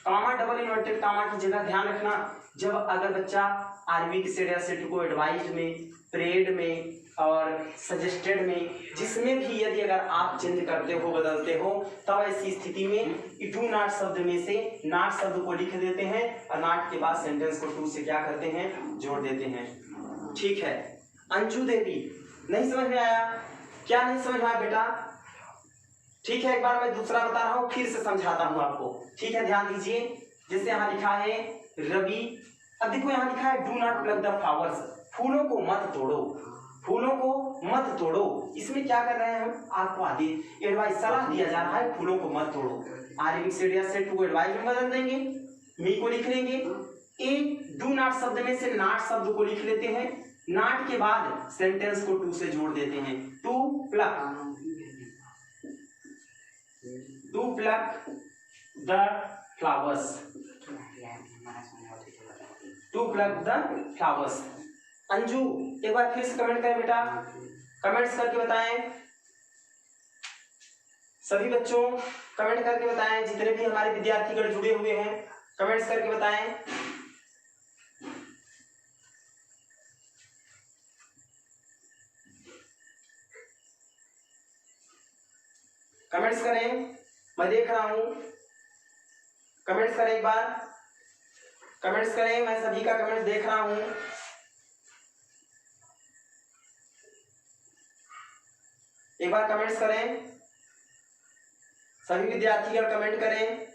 कामा डबल इन्वर्टेड कामा की जगह ध्यान रखना, जब अगर बच्चा आरवी की सेड या सेड को एडवाइज्ड में, प्रेड में और सजेस्टेड में, जिसमें भी यदि अगर आप चेंज करते हो, बदलते हो, तब ऐसी स्थिति में डू नॉट शब्द में से नॉट शब्द को लिख देते हैं और नॉट के बाद सेंटेंस को टू से क्या करते हैं, जोड़ देते हैं, ठीक है। अंशु देवी नहीं समझ में आया? क्या नहीं समझ में आया बेटा? ठीक है, एक बार मैं दूसरा बता रहा हूं, फिर से समझाता हूं आपको, ठीक है, ध्यान दीजिए। जैसे यहाँ लिखा है रवि, अब देखो यहाँ लिखा है do not plug the flowers, फूलों को मत तोड़ो, फूलों को मत तोड़ो। इसमें क्या कर रहे हैं हम, आपको आदेश, एडवाइस, सलाह दिया जा रहा है, फूलों को मत तोड़ो। आरवी सेड या सेड टू को एडवाइस में बदल देंगे, मी को लिख लेंगे, ए डू नॉट शब्द में से नॉट शब्द को लिख लेते हैं, नॉट के बाद सेंटेंस को टू से जोड़ देते हैं, to plug the flowers, to plug the flowers. Anju एक बार फिर से कमेंट करें बेटा, कमेंट्स करके बताएं, सभी बच्चों कमेंट करके बताएं, जितने भी हमारे विद्यार्थीगण जुड़े हुए हैं कमेंट्स करके बताएं। कमेंट्स करें, मैं देख रहा हूं, कमेंट्स करें, एक बार कमेंट्स करें, मैं सभी का कमेंट्स देख रहा हूं। एक बार कमेंट्स करें, सभी विद्यार्थीगण कमेंट करें।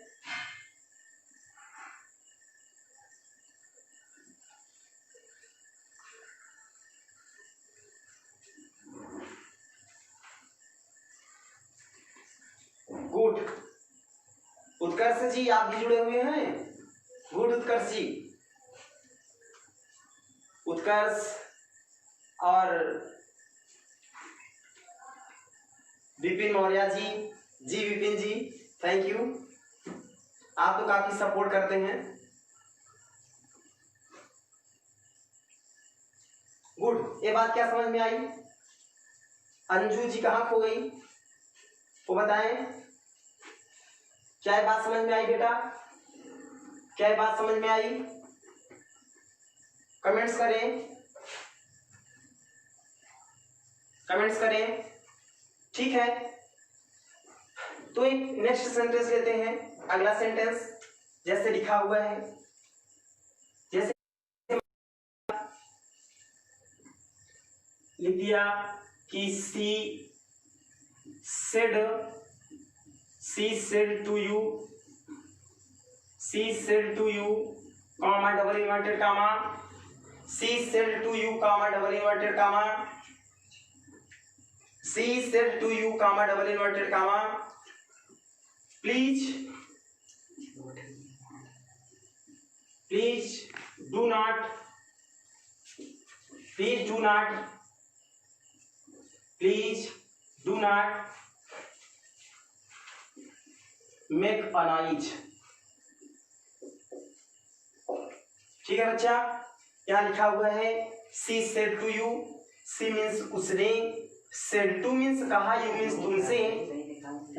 गुड, उत्कर्ष जी आप भी जुड़े हुए हैं, गुड उत्कर्ष जी, उत्कर्ष और विपिन मौर्य जी, जी विपिन जी थैंक यू, आप तो काफी सपोर्ट करते हैं। गुड, ये बात क्या समझ में आई? अंजू जी कहाँ खो गई वो बताएं। क्या ये बात समझ में आई बेटा? क्या ये बात समझ में आई? कमेंट्स करें, कमेंट्स करें। ठीक है, तो एक नेक्स्ट सेंटेंस लेते हैं। अगला सेंटेंस जैसे लिखा हुआ है, जैसे लिख दिया कि she said to you, comma double inverted comma, she said to you, comma double inverted comma, she said to you, comma double inverted comma, please do not make a noise। ठीक है बच्चा, यहाँ लिखा हुआ है she said to you, she means उसने, said to means कहा, you means तुमसे,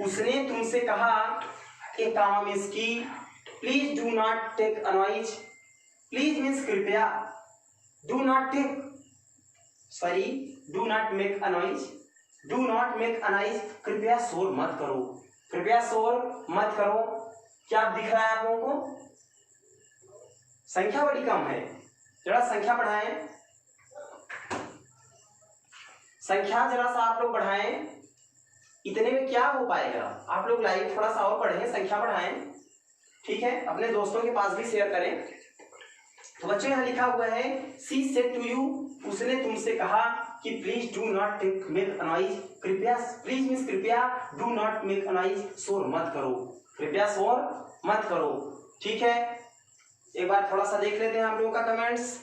उसने तुमसे कहा, एक कामा मीन्स की, please do not take a noise, please means कृपया, do not take sorry do not make a noise, do not make a noise, कृपया शोर मत करो, कृपया शोर मत करो। क्या दिख रहा है आप लोगों को? संख्या बड़ी कम है, जरा संख्या बढ़ाएं, संख्या जरा सा आप लोग बढ़ाएं, इतने में क्या हो पाएगा? आप लोग लाइव थोड़ा सा और पढ़ें, संख्या बढ़ाएं, ठीक है, अपने दोस्तों के पास भी शेयर करें। तो बच्चों यहाँ लिखा हुआ है she said to you, उसने तुमसे कहा कि please do not take make a noise, कृपया, प्लीज मीन्स कृपया, do not make a noise, शोर मत करो, कृपया शोर मत करो। ठीक है, एक बार थोड़ा सा देख लेते हैं हम लोगों का कमेंट्स।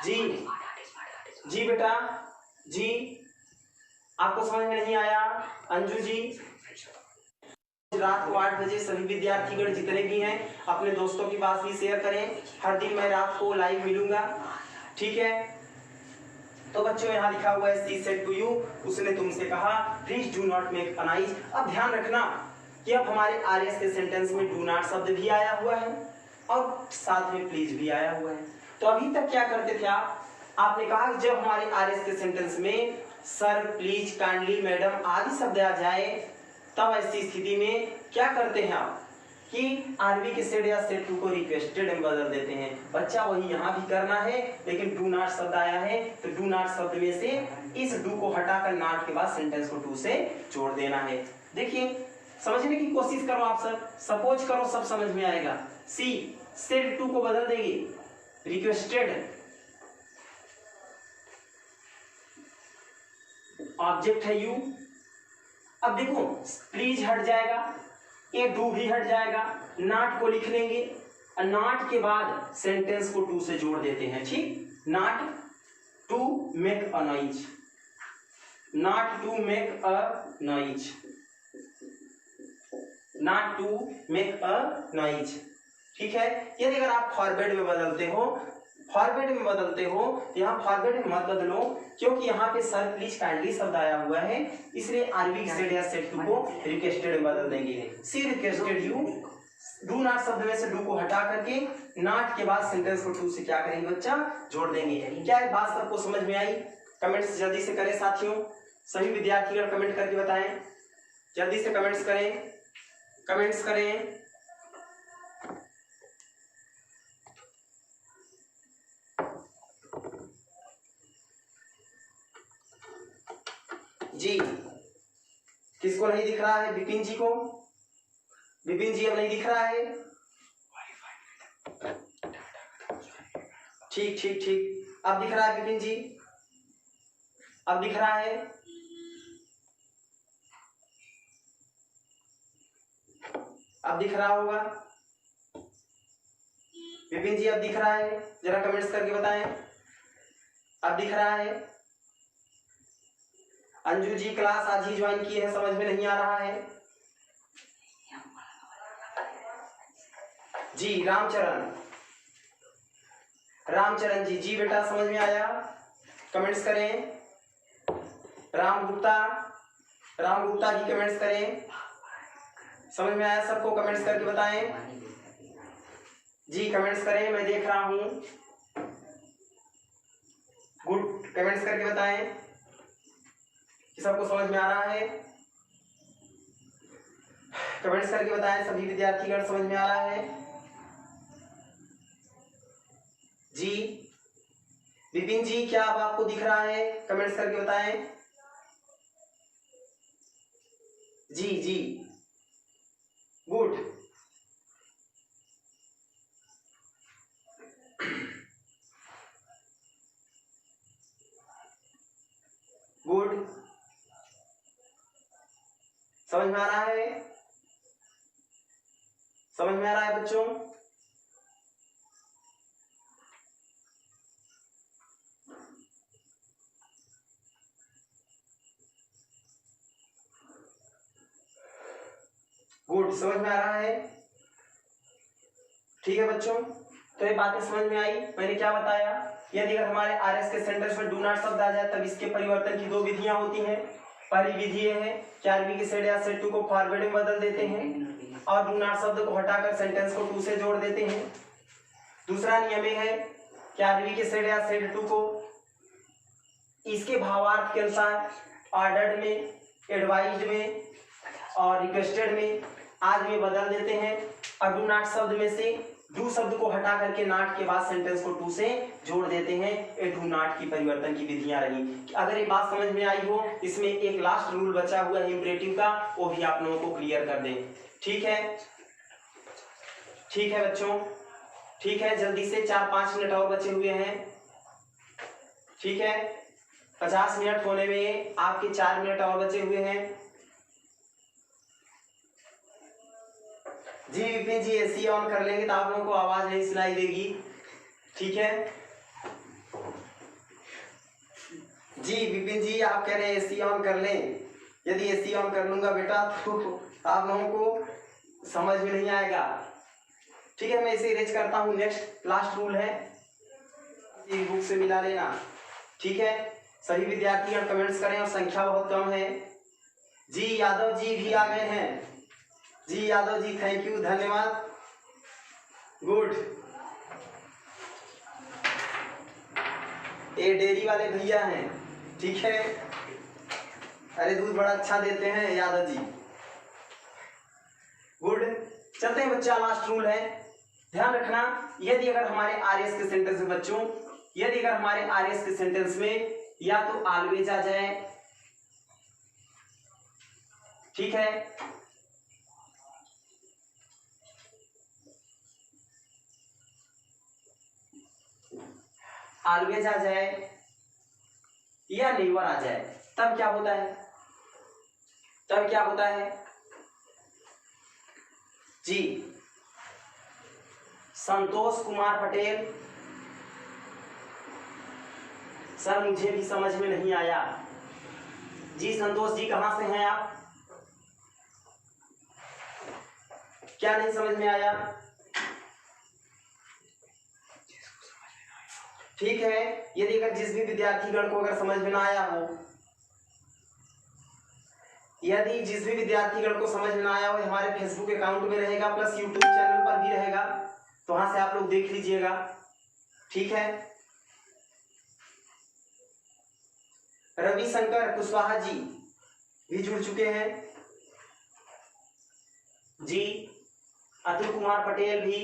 जी बेटा, जी आपको समझ में नहीं आया? अंजू जी, रात को 8 बजे सभी विद्यार्थीगण जितने भी हैं अपने दोस्तों के पास भी शेयर करें। हर दिन मैं रात को लाइव मिलूंगा, ठीक है। तो बच्चों यहाँ लिखा हुआ है she said to you, उसने तुमसे कहा, please do not make a noise. अब ध्यान रखना कि अब हमारे आरएस के सेंटेंस में डू नॉट शब्द भी आया हुआ है और साथ में प्लीज भी आया हुआ है। तो अभी तक क्या करते थे आपने कहा कि जब हमारे आरएस के सेंटेंस में सर, प्लीज, काइंडली, मैडम आदि शब्द आ जाए तब ऐसी स्थिति में क्या करते हैं आप कि आरबी के सेड या सेड टू को रिक्वेस्टेड में बदल देते हैं। बच्चा वही यहाँ भी करना है, लेकिन डू नॉट शब्द आया है तो डू नॉट शब्द में से इस डू को हटाकर नॉट के बाद सेंटेंस को टू से जोड़ देना है। देखिए समझने की कोशिश करो आप सब, सपोज करो सब समझ में आएगा। सी सेड टू को बदल देंगे रिक्वेस्टेड, ऑब्जेक्ट है यू। अब देखो प्लीज हट जाएगा, ये डू भी हट जाएगा, नॉट को लिख लेंगे और नॉट के बाद सेंटेंस को टू से जोड़ देते हैं। ठीक, not to make a noise, not to make a noise, not to make a noise. ठीक है, यदि अगर आप फॉरवर्ड में बदलते हो, फॉरवर्ड में बदलते हो, यहाँ फॉरवर्ड में मत बदलो क्योंकि यहाँ पे सर, प्लीज, काइंडली शब्द आया हुआ है, इसलिए आरबी सेड या सेड टू को रिक्वेस्टेड में बदल देंगे। सी रिक्वेस्टेड यू, डू नॉट शब्द में से डू को हटा करके नॉट के बाद सेंटेंस को टू से क्या करेंगे बच्चा, जोड़ देंगे। क्या ये बात सबको समझ में आई? कमेंट्स जल्दी से करें साथियों, सभी विद्यार्थीगण कमेंट करके बताएं, जल्दी से कमेंट्स करें, कमेंट्स करें। जी किसको नहीं दिख रहा है? विपिन जी को, विपिन जी अब नहीं दिख रहा है? ठीक ठीक ठीक, अब दिख रहा है विपिन जी, अब दिख रहा है? अब दिख रहा होगा विपिन जी, अब दिख रहा है? जरा कमेंट्स करके बताएं, अब दिख रहा है? अंजू जी क्लास आज ही ज्वाइन की है, समझ में नहीं आ रहा है? जी रामचरण, रामचरण जी, जी बेटा समझ में आया, कमेंट्स करें। राम गुप्ता जी कमेंट्स करें, समझ में आया सबको, कमेंट्स करके बताएं जी, कमेंट्स करें, मैं देख रहा हूं। गुड, कमेंट्स करके बताएं कि सबको समझ में आ रहा है। कमेंट्स करके बताएं सभी विद्यार्थीगण, समझ में आ रहा है जी। विपिन जी, क्या अब आपको दिख रहा है? कमेंट्स करके बताएं जी जी, गुड। गुड, समझ में आ रहा है? समझ में आ रहा है बच्चों? गुड, समझ में आ रहा है? ठीक है बच्चों, तो ये बातें समझ में आई। मैंने क्या बताया, यदि अगर हमारे आरएस के सेंटेंस में डू नॉट शब्द आ जाए तब इसके परिवर्तन की दो विधियां होती हैं। पहली विधि ये है कि आरबी के सेड या सेड टू को फॉरवर्ड में बदल देते हैं और डू नॉट शब्द को हटाकर सेंटेंस को टू से जोड़ देते हैं। दूसरा नियम ये है कि आरबी के सेड या सेड टू को इसके भावार्थ के अनुसार ऑर्डर्ड में, एडवाइज्ड में और रिक्वेस्टेड में आज में बदल देते हैं और डू नॉट शब्द में से डू शब्द को हटा करके नॉट के बाद सेंटेंस को टू से जोड़ देते हैं। ये डू नॉट की परिवर्तन की विधियां रही। अगर ये बात समझ में आई हो, इसमें एक लास्ट रूल बचा हुआ है इंपरेटिव का, वो भी आप लोगों को क्लियर कर दें। ठीक है, ठीक है बच्चों, ठीक है, जल्दी से 4-5 मिनट और बचे हुए हैं। ठीक है, 50 मिनट होने में आपके 4 मिनट और बचे हुए हैं। जी विपिन जी, एसी ऑन कर लेंगे तो आप लोगों को आवाज नहीं सुनाई देगी। ठीक है जी, विपिन जी आप कह रहे हैं एसी ऑन कर लें। यदि एसी ऑन कर लूंगा बेटा तो आप लोगों को समझ में नहीं आएगा। ठीक है, मैं इसे इरेज करता हूँ। नेक्स्ट लास्ट रूल है, ये बुक से मिला लेना। ठीक है, सभी विद्यार्थी कमेंट्स करें और संख्या बहुत कम है। जी यादव जी भी आ गए हैं। जी यादव जी, थैंक यू, धन्यवाद। गुड, ये डेयरी वाले भैया हैं। ठीक है, अरे दूध बड़ा अच्छा देते हैं यादव जी। गुड, चलते हैं बच्चा, लास्ट रूल है, ध्यान रखना। यदि अगर हमारे आरएस के सेंटेंस में बच्चों, यदि अगर हमारे आरएस के सेंटेंस में या तो ऑलवेज आ जाए, ठीक है, ऑलवेज आ जाए या नेवर आ जाए, तब क्या होता है? तब क्या होता है जी? संतोष कुमार पटेल, सर मुझे भी समझ में नहीं आया। जी संतोष जी, कहां से हैं आप? क्या नहीं समझ में आया? ठीक है, यदि अगर जिस भी विद्यार्थीगण को अगर समझ में ना आया हो, यदि जिस भी विद्यार्थीगण को समझ में ना आया हो, हमारे फेसबुक अकाउंट में रहेगा प्लस यूट्यूब चैनल पर भी रहेगा, तो वहां से आप लोग देख लीजिएगा। ठीक है, रविशंकर कुशवाहा जी भी जुड़ चुके हैं जी, अतुल कुमार पटेल भी,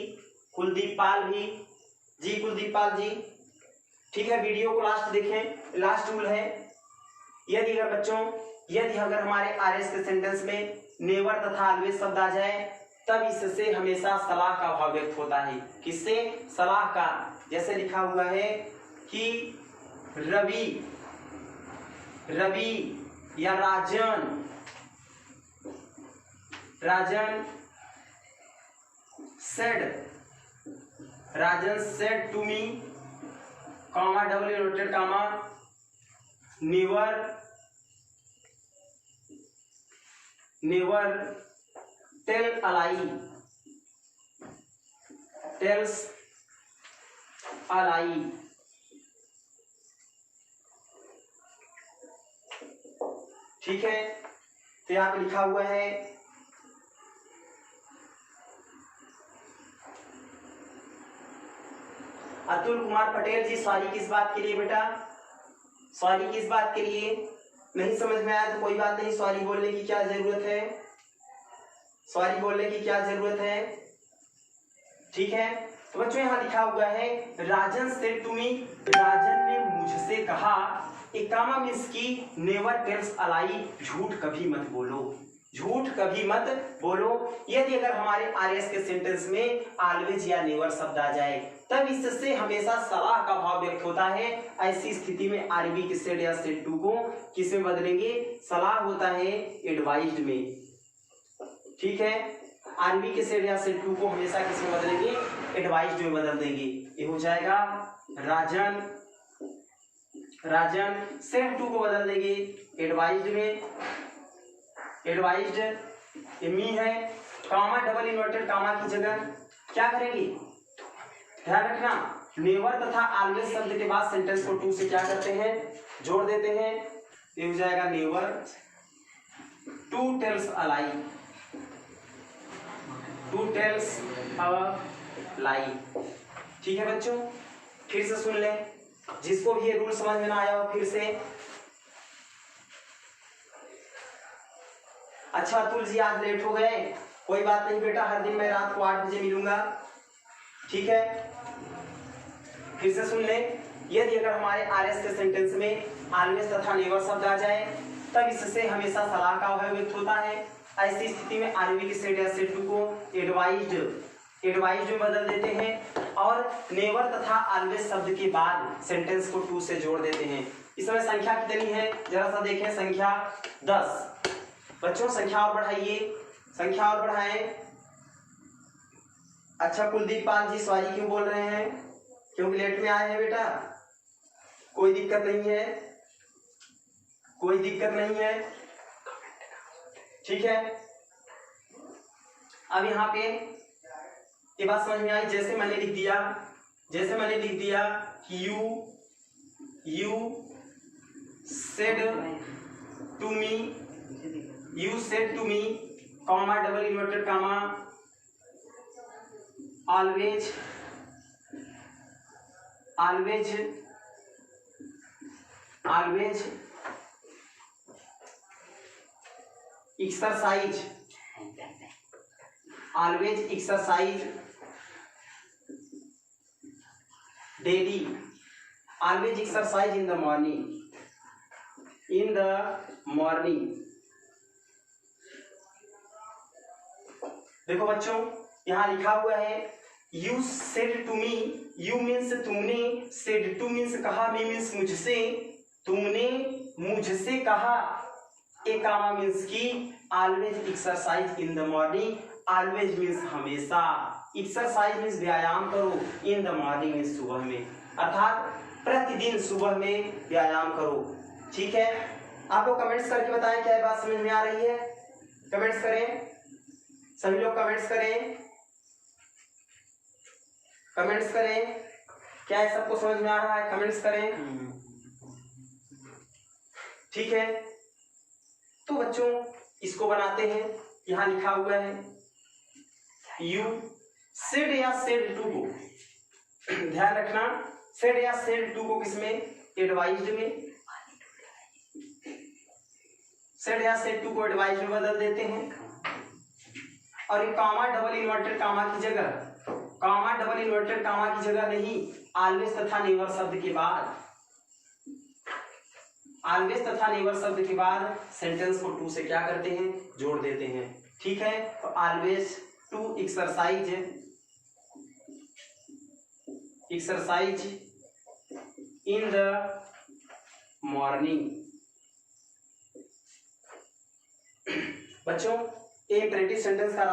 कुलदीप पाल भी। जी कुलदीप पाल जी, ठीक है, वीडियो को लास्ट देखें। लास्ट रूल है, यदि अगर बच्चों, यदि अगर हमारे आरएस के सेंटेंस में नेवर तथा ऑलवेज शब्द आ जाए, तब इससे हमेशा सलाह का भाव व्यक्त होता है। किससे? सलाह का। जैसे लिखा हुआ है कि रवि, रवि या Rajan, Rajan said, Rajan said to me, comma double noted comma, never, never tell a lie, tells a lie. ठीक है, तो यहाँ पे लिखा हुआ है अतुल कुमार पटेल जी, सॉरी किस बात के लिए बेटा? सॉरी किस बात के लिए? नहीं समझ में आया तो कोई बात नहीं, सॉरी बोलने की क्या जरूरत है, सॉरी बोलने की क्या जरूरत है। ठीक है, तो बच्चों यहाँ लिखा हुआ है राजन सेड टू मी, राजन ने मुझसे कहा, एकामा मीन्स की नेवर टेल्स अ लाई, झूठ कभी मत बोलो, झूठ कभी मत बोलो। यदि अगर हमारे आरएस के सेंटेंस में ऑलवेज या नेवर शब्द आ जाए तब इससे हमेशा सलाह का भाव व्यक्त होता है। ऐसी स्थिति में आरबी के सेड या सेड टू को किस में बदलेंगे? सलाह होता है एडवाइज्ड में। ठीक है, आरबी के सेड या सेड टू को हमेशा किस में बदलेंगे? एडवाइज्ड में बदल देंगे। ये हो जाएगा राजन, राजन सेड टू को बदल देंगे एडवाइज्ड में, एडवाइज्ड मी है, कामा डबल इन्वर्टेड कामा की जगह क्या करेंगे? ध्यान रखना, नेवर तथा ऑलवेज शब्द के बाद सेंटेंस को टू से क्या करते हैं? जोड़ देते हैं। ये हो जाएगा never to tells a lie, to tells a lie. ठीक है बच्चों, फिर से सुन लें, जिसको भी ये रूल समझ में ना आया हो फिर से। अच्छा अतुल जी आज लेट हो गए, कोई बात नहीं बेटा, हर दिन मैं रात को 8 बजे मिलूंगा। ठीक है, फिर से सुन ले, यदि अगर हमारे आरएस के सेंटेंस में ऑलवेज तथा नेवर शब्द आ जाए तब इससे हमेशा सलाह का भाव व्यक्त होता है। ऐसी स्थिति में आरबी के सेड या सेड टू को एडवाइज्ड में बदल देते हैं और नेवर तथा ऑलवेज शब्द के बाद सेंटेंस को टू से जोड़ देते हैं। इसमें संख्या कितनी है जरा सा देखें, संख्या 10। बच्चों संख्या और बढ़ाइए, संख्या और बढ़ाएं। अच्छा कुलदीप पाल जी सॉरी क्यों बोल रहे हैं? क्योंकि लेट में आए हैं बेटा, कोई दिक्कत नहीं है, कोई दिक्कत नहीं है। ठीक है, अब यहाँ पे ये बात समझ में आई, जैसे मैंने लिख दिया, जैसे मैंने लिख दिया कि you said to me, you said to me, comma double inverted comma, always exercise, always exercise daily, always exercise in the morning, in the morning। देखो बच्चों यहाँ लिखा हुआ है you said to me, you means तुमने, सेड टू मीन्स कहा, मी मीन्स मुझसे, तुमने मुझसे कहा, ए कामा मीन्स की always exercise in the morning, always means हमेशा, एक्सरसाइज मीन्स व्यायाम करो, इन द मॉर्निंग मीन्स सुबह में, अर्थात प्रतिदिन सुबह में व्यायाम करो। ठीक है, आपको कमेंट्स करके बताएं क्या ये बात समझ में आ रही है? कमेंट्स करें, सभी लोग कमेंट्स करें, कमेंट्स करें, क्या ये सबको समझ में आ रहा है? कमेंट्स करें। ठीक है, तो बच्चों इसको बनाते हैं। यहां लिखा हुआ है यू सेड या सेड टू को, ध्यान रखना, सेड या सेड टू को किसमें? एडवाइज्ड में, सेड या सेड टू को एडवाइज्ड में बदल देते हैं और ये कामा डबल इन्वर्टेड कामा की जगह, कामा डबल इन्वर्टेड कामा की जगह नहीं, ऑलवेज तथा नेवर शब्द के बाद, ऑलवेज तथा नेवर शब्द के बाद सेंटेंस को टू से क्या करते हैं? जोड़ देते हैं। ठीक है, तो always to exercise, exercise in the morning. बच्चों इम्परेटिव सेंटेंस का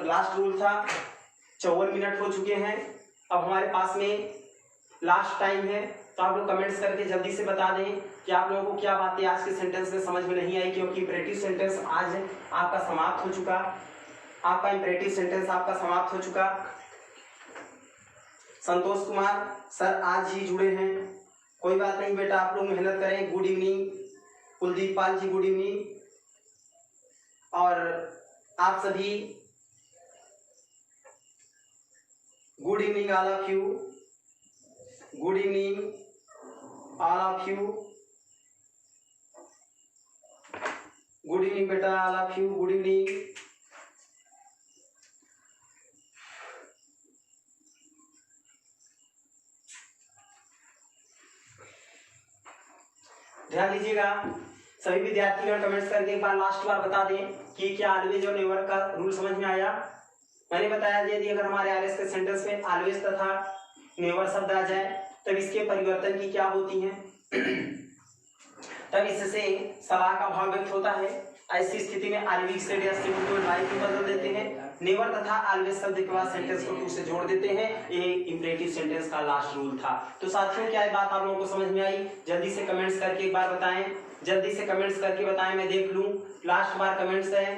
लास्ट रूल था, 54 मिनट हो चुके हैं। अब हमारे पास में लास्ट टाइम है, तो आप लोग कमेंट्स करके जल्दी से बता दें कि आप लोगों को क्या बातें आज के सेंटेंस में समझ में नहीं आई, क्योंकि इम्परेटिव सेंटेंस आज आपका समाप्त हो चुका, आपका इम्परेटिव सेंटेंस आपका समाप्त हो चुका। संतोष कुमार सर आज ही जुड़े हैं, कोई बात नहीं बेटा, आप लोग मेहनत करें। Good evening Kuldeep Pal ji, good evening. और आप सभी good evening all of you, good evening all of you, good evening बेटा all of you, good evening. ध्यान दीजिएगा सभी विद्यार्थीगण, कमेंट्स करके एक बार लास्ट बार बता दें कि क्या ऑलवेज और नेवर का रूल समझ में आया। मैंने बताया यदि अगर हमारे आरएस के सेंटेंस में ऑलवेज तथा नेवर शब्द आ जाए तब इसके परिवर्तन की क्या होती है, तब इससे सलाह का भाव व्यक्त होता है। ऐसी स्थिति में आरवी सेड या सिंपल टू बाई में बदल देते हैं। नेवर तथा ऑलवेज शब्द के बाद सेंटेंस को टू से जोड़ देते हैं। ये इंपरेटिव सेंटेंस का लास्ट रूल था। तो साथियों क्या ये बात आप लोगों को समझ में आई? जल्दी से कमेंट्स करके एक बार बताएं, जल्दी से कमेंट्स करके बताएं, मैं देख लूं। लास्ट बार कमेंट्स है,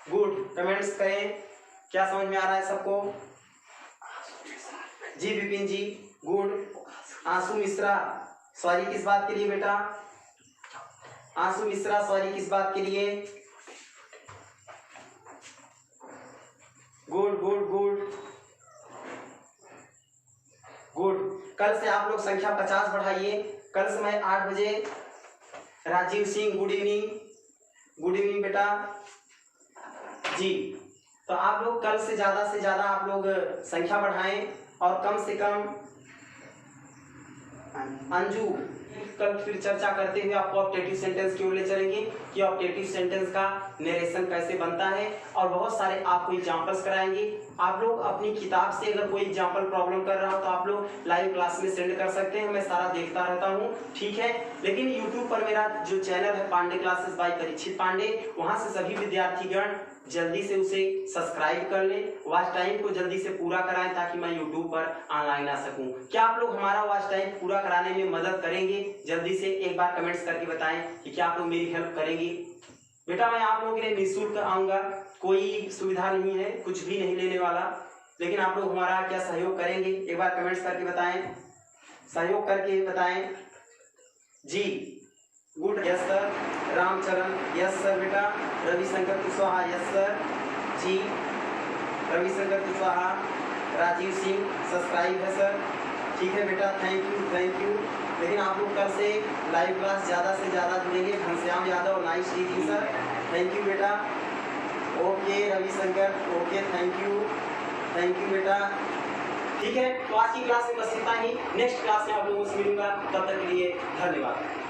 गुड, कमेंट्स करें। क्या समझ में आ रहा है सबको? जी विपिन जी गुड। आंसू मिश्रा सॉरी किस बात के लिए बेटा? आंसू मिश्रा सॉरी किस बात के लिए? Good good good good. कल से आप लोग संख्या 50 बढ़ाइए। कल समय 8 बजे। Rajeev Singh good evening, good evening बेटा जी। तो आप लोग कल से ज्यादा आप लोग संख्या बढ़ाएं और कम से कम अंजू कल फिर चर्चा करते हुए आपको ऑब्जेक्टिव सेंटेंस की ओर ले चलेंगे कि ऑब्जेक्टिव सेंटेंस का नरेशन कैसे बनता है और बहुत सारे आपको एग्जांपल्स कराएंगे। आप लोग अपनी किताब से अगर कोई एग्जांपल प्रॉब्लम कर रहा हो तो आप लोग लाइव क्लास में सेंड कर सकते हैं, मैं सारा देखता रहता हूँ, ठीक है। लेकिन यूट्यूब पर मेरा जो चैनल है पांडे क्लासेस बाय परीक्षित पांडे, वहां से सभी विद्यार्थीगण जल्दी से उसे सब्सक्राइब कर लें, वॉच टाइम को जल्दी से पूरा कराएं ताकि मैं यूट्यूब पर ऑनलाइन आ सकूं। क्या आप लोग हमारा वॉच टाइम पूरा कराने में मदद करेंगे? जल्दी से एक बार कमेंट्स करके बताएं कि क्या आप लोग मेरी हेल्प करेंगे। बेटा मैं आप लोगों के लिए निःशुल्क आऊंगा, कोई सुविधा नहीं है, कुछ भी नहीं लेने वाला, लेकिन आप लोग हमारा क्या सहयोग करेंगे? एक बार कमेंट्स करके बताएं, सहयोग करके बताएं जी। Good, yes sir. Ramcharan yes sir बेटा। Ravishankar Kushwaha yes sir ji. Ravishankar Kushwaha. Rajiv Singh subscribe है सर, ठीक है बेटा, थैंक यू थैंक यू। लेकिन आप लोग कल से लाइव क्लास ज़्यादा से ज़्यादा जुड़ेंगे। Ghanshyam Yadav nice teaching sir, thank you बेटा। Okay Ravishankar, okay thank you बेटा, ठीक है। तो आज की क्लास में बस इतना ही। नेक्स्ट क्लास में आप लोगों से मिलूंगा, तब तक के लिए धन्यवाद।